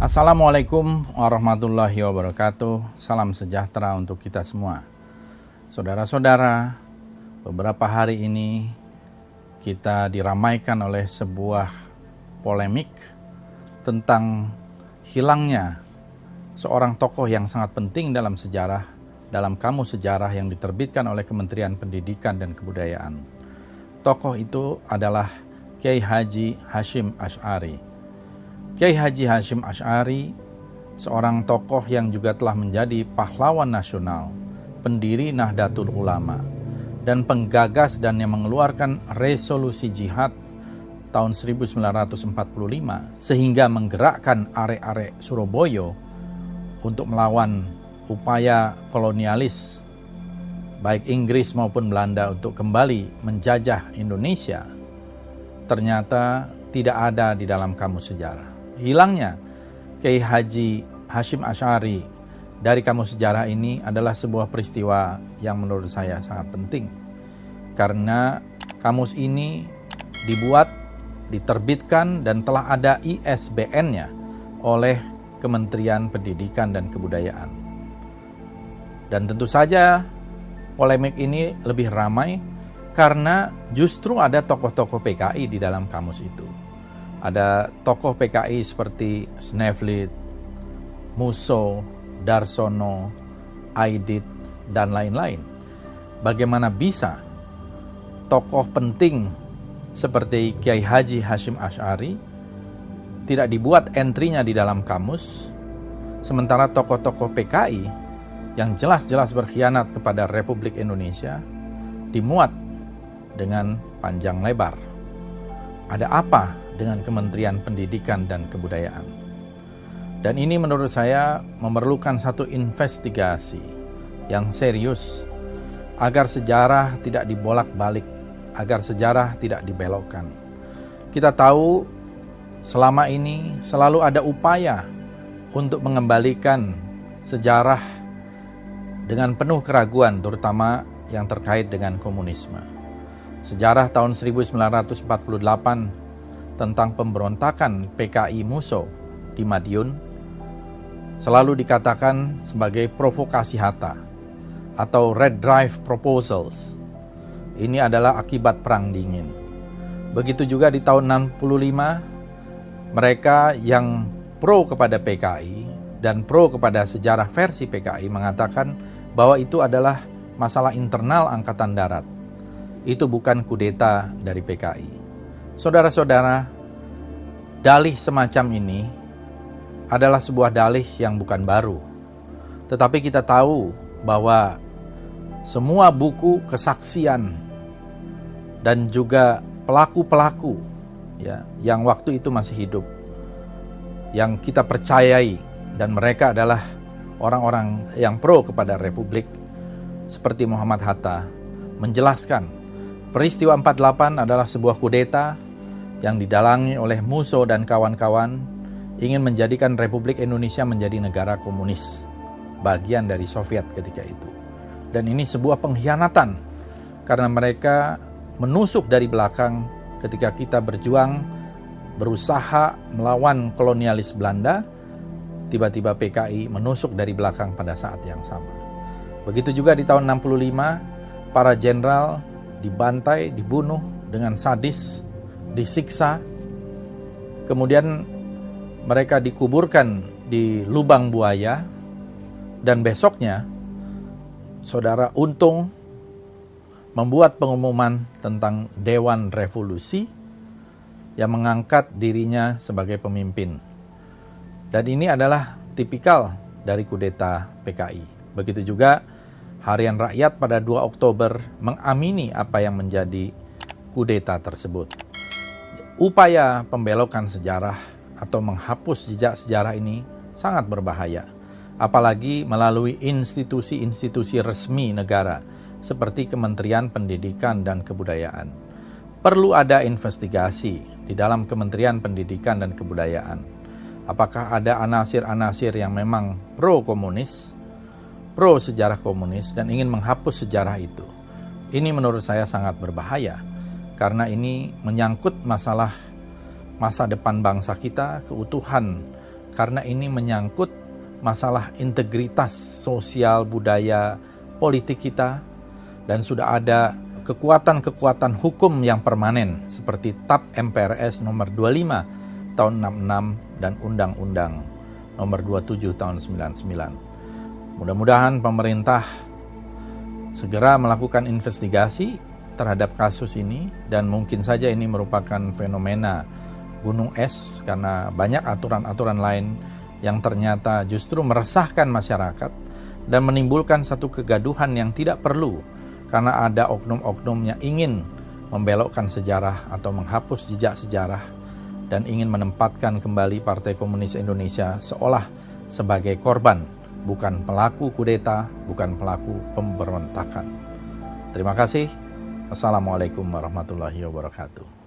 Assalamualaikum warahmatullahi wabarakatuh. Salam sejahtera untuk kita semua. Saudara-saudara, beberapa hari ini kita diramaikan oleh sebuah polemik tentang hilangnya seorang tokoh yang sangat penting dalam sejarah, dalam kamus sejarah yang diterbitkan oleh Kementerian Pendidikan dan Kebudayaan. Tokoh itu adalah Kiai Haji Hashim Asy'ari. Kiai Haji Hashim Asy'ari, seorang tokoh yang juga telah menjadi pahlawan nasional, pendiri Nahdlatul Ulama, dan penggagas dan yang mengeluarkan resolusi jihad tahun 1945, sehingga menggerakkan arek-arek Surabaya untuk melawan upaya kolonialis, baik Inggris maupun Belanda untuk kembali menjajah Indonesia, ternyata tidak ada di dalam kamus sejarah. Hilangnya Kiai Haji Hashim Asy'ari dari kamus sejarah ini adalah sebuah peristiwa yang menurut saya sangat penting. Karena kamus ini dibuat, diterbitkan, dan telah ada ISBN-nya oleh Kementerian Pendidikan dan Kebudayaan. Dan tentu saja polemik ini lebih ramai karena justru ada tokoh-tokoh PKI di dalam kamus itu. Ada tokoh PKI seperti Sneflit, Musso, Darsono, Aidit, dan lain-lain. Bagaimana bisa tokoh penting seperti Kiai Haji Hashim Asy'ari tidak dibuat entry-nya di dalam kamus, sementara tokoh-tokoh PKI yang jelas-jelas berkhianat kepada Republik Indonesia dimuat dengan panjang lebar. Ada apa dengan Kementerian Pendidikan dan Kebudayaan? Dan ini menurut saya memerlukan satu investigasi yang serius agar sejarah tidak dibolak-balik, agar sejarah tidak dibelokkan. Kita tahu selama ini selalu ada upaya untuk mengembalikan sejarah dengan penuh keraguan, terutama yang terkait dengan komunisme. Sejarah tahun 1948 tentang pemberontakan PKI Musso di Madiun selalu dikatakan sebagai provokasi Hatta atau Red Drive Proposals. Ini adalah akibat Perang Dingin. Begitu juga di tahun 65, mereka yang pro kepada PKI dan pro kepada sejarah versi PKI mengatakan bahwa itu adalah masalah internal Angkatan Darat. Itu bukan kudeta dari PKI. Saudara-saudara, dalih semacam ini adalah sebuah dalih yang bukan baru. Tetapi kita tahu bahwa semua buku kesaksian dan juga pelaku-pelaku yang waktu itu masih hidup, yang kita percayai, dan mereka adalah orang-orang yang pro kepada Republik seperti Muhammad Hatta, menjelaskan peristiwa 48 adalah sebuah kudeta yang didalangi oleh Musso dan kawan-kawan ingin menjadikan Republik Indonesia menjadi negara komunis, bagian dari Soviet ketika itu. Dan ini sebuah pengkhianatan karena mereka menusuk dari belakang ketika kita berjuang, berusaha melawan kolonialis Belanda. Tiba-tiba PKI menusuk dari belakang pada saat yang sama. Begitu juga di tahun 65, para jenderal dibantai, dibunuh dengan sadis, disiksa. Kemudian mereka dikuburkan di lubang buaya. Dan besoknya, Saudara Untung membuat pengumuman tentang Dewan Revolusi yang mengangkat dirinya sebagai pemimpin. Dan ini adalah tipikal dari kudeta PKI. Begitu juga Harian Rakyat pada 2 Oktober mengamini apa yang menjadi kudeta tersebut. Upaya pembelokan sejarah atau menghapus jejak sejarah ini sangat berbahaya. Apalagi melalui institusi-institusi resmi negara seperti Kementerian Pendidikan dan Kebudayaan. Perlu ada investigasi di dalam Kementerian Pendidikan dan Kebudayaan. Apakah ada anasir-anasir yang memang pro-komunis, pro sejarah komunis, dan ingin menghapus sejarah itu. Ini menurut saya sangat berbahaya, karena ini menyangkut masalah masa depan bangsa kita, keutuhan karena ini menyangkut masalah integritas sosial, budaya, politik kita, dan sudah ada kekuatan-kekuatan hukum yang permanen seperti TAP MPRS nomor 25 tahun 66 dan Undang-Undang nomor 27 tahun 99. Mudah-mudahan pemerintah segera melakukan investigasi terhadap kasus ini, dan mungkin saja ini merupakan fenomena gunung es karena banyak aturan-aturan lain yang ternyata justru meresahkan masyarakat dan menimbulkan satu kegaduhan yang tidak perlu karena ada oknum-oknum yang ingin membelokkan sejarah atau menghapus jejak sejarah dan ingin menempatkan kembali Partai Komunis Indonesia seolah sebagai korban, bukan pelaku kudeta, bukan pelaku pemberontakan. Terima kasih. Assalamualaikum warahmatullahi wabarakatuh.